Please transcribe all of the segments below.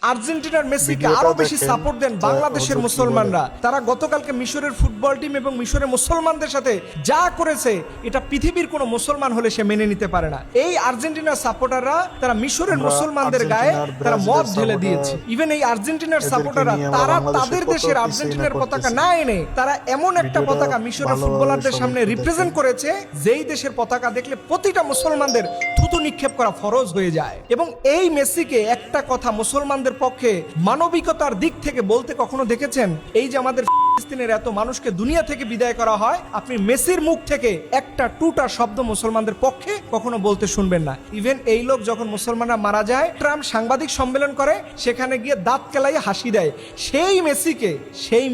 আর্জেন্টিনার মেসিকে আরো বেশি সাপোর্ট দেন বাংলাদেশের মুসলমানরা। তারা গতকালকে মিশরের ফুটবল টিম এবং মিশরের মুসলমানদের সাথে যা করেছে এটা পৃথিবীর কোনো মুসলমান হলে সে মেনে নিতে পারে না। এই আর্জেন্টিনার সাপোর্টাররা তারা মিশরের মুসলমানদের গায়ে তারা মদ ঢেলে দিয়েছে। ইভেন এই আর্জেন্টিনার সাপোর্টাররা তারা তাদের দেশের আর্জেন্টিনার পতাকা না এনে তারা এমন একটা পতাকা মিশরের ফুটবলারদের সামনে রিপ্রেজেন্ট করেছে যেই দেশের পতাকা দেখলে প্রতিটা মুসলমানদের থুতু নিক্ষেপ করা ফরজ হয়ে যায়। এবং এই মেসিকে একটা কথা মুসলমানদের পক্ষে মানবিকতার দিক থেকে বলতে কখনো দেখেছেন? এই যে আমাদের ফিলিস্তিনের এত মানুষকে দুনিয়া থেকে বিদায় করা হয়, আপনি মেসির মুখ থেকে একটা টুটা শব্দ মুসলমানদের পক্ষে কখনো বলতে শুনবেন না। ইভেন এই লোক যখন মুসলমানরা মারা যায়, ট্রাম্প সাংবাদিক সম্মেলন করে, সেখানে গিয়ে দাঁত কেলাইয়ে হাসি দেয়। সেই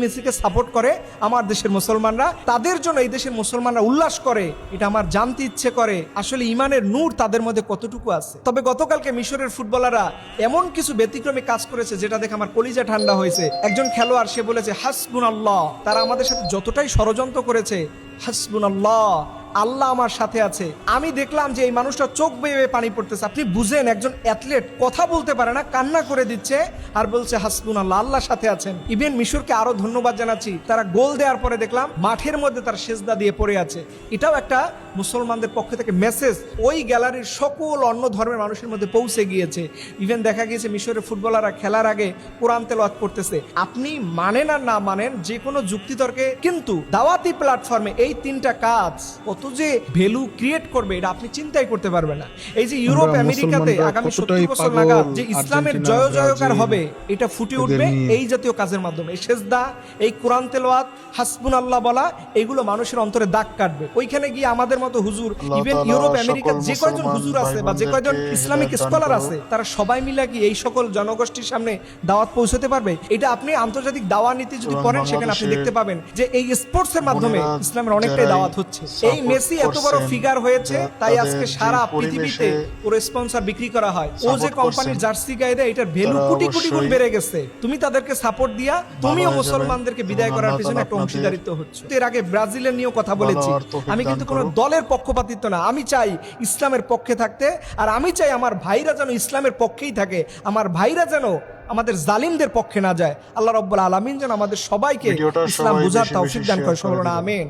মেসিকে সাপোর্ট করে আমার দেশের মুসলমানরা। তাদের জন্য এই দেশের মুসলমানরা উল্লাস করে। এটা আমার জানতে ইচ্ছে করে আসলে ইমানের নূর তাদের মধ্যে কতটুকু আছে। তবে গতকালকে মিশরের ফুটবলাররা এমন কিছু ব্যতিক্রমী কাজ করেছে যেটা দেখে আমার কলিজা ঠান্ডা হয়েছে। একজন খেলোয়াড় সে বলেছে হাসবুনাল্লাহ, তারা আমাদের সাথে যতটাই ষড়যন্ত্র করেছে, হাসবুনাল্লাহ, আল্লাহ আমার সাথে আছে। আমি দেখলাম যে এই মানুষটা চোখ বেয়ে পানি পড়তেছে। আপনি বুঝেন একজন অ্যাথলেট কথা বলতে পারে না, কান্না করে দিচ্ছে আর বলছে হাসবুনাল্লাহ, আল্লাহর সাথে আছেন। ইভেন মিশরকে আরো ধন্যবাদ জানাচ্ছি, তারা গোল দেওয়ার পরে দেখলাম মাঠের মধ্যে তার সেজদা দিয়ে পড়ে আছে। এটাও একটা মুসলমানদের পক্ষ থেকে মেসেজ ওই গ্যালারির সকল অন্য ধর্মের মানুষের মধ্যে পৌঁছে গিয়েছে। ইভেন দেখা গিয়েছে মিশরের ফুটবলাররা খেলার আগে কোরআন তেলাওয়াত করতেছে। আপনি মানেন আর না মানেন যে কোনো যুক্তিতর্কে, কিন্তু দাওয়াতি প্ল্যাটফর্মে এই তিনটা কাজ কত যে ভ্যালু ক্রিয়েট করবে এটা আপনি চিন্তাই করতে পারবেন না। এই যে ইউরোপ আমেরিকাতে আগামী 70 বছর নাগাদ যে ইসলামের জয় জয়কার হবে এটা ফুটে উঠবে এই জাতীয় কাজের মাধ্যমে। এই সেজদা, এই কোরআন তেলাওয়াত, হাসবুনাল্লাহ বলা, এগুলো মানুষের অন্তরে দাগ কাটবে। ওইখানে গিয়ে আমাদের মতো হুজুর, ইভেন ইউরোপ আমেরিকার যে কয়জন হুজুর আছে বা যে কয়জন ইসলামিক স্কলার আছে, তারা সবাই মিলে কি এই সকল জনগোষ্ঠীর সামনে দাওয়াত পৌঁছাতে পারবে? এটা আপনি আন্তর্জাতিক দাওয়া নীতি যদি পড়েন সেখানে আপনি দেখতে পাবেন যে এই স্পোর্টসের মাধ্যমে ইসলামের অনেকটাই দাওয়াত হচ্ছে। এই মেসি এত বড় ফিগার হয়েছে তাই আজকে সারা পৃথিবীতে ওর স্পন্সর বিক্রি করা হয়। ও যে কোম্পানির জার্সি গায়ে দেয় এটার ভ্যালু কোটি কোটি গুণ বেড়ে গেছে। তুমি তাদেরকে সাপোর্ট দিয়া তুমিও মুসলমানদেরকে বিদায় করার পিছনে একটা অংশীদারিত্ব হচ্ছে। এর আগে ব্রাজিলের নিয়েও কথা বলেছি। আমি কিন্তু কোনো দলের পক্ষপাতিত্ব না, আমি চাই ইসলামের পক্ষে থাকতে, আর আমি চাই আমার ভাইরা যেন ইসলামের পক্ষেই থাকে, আমার ভাইরা যেন আমাদের জালিমদের পক্ষে না যায়। আল্লাহ রাব্বুল আলামিন যেন আমাদের সবাইকে ইসলাম বুঝার তৌফিক দান করে। সকলে আমিন।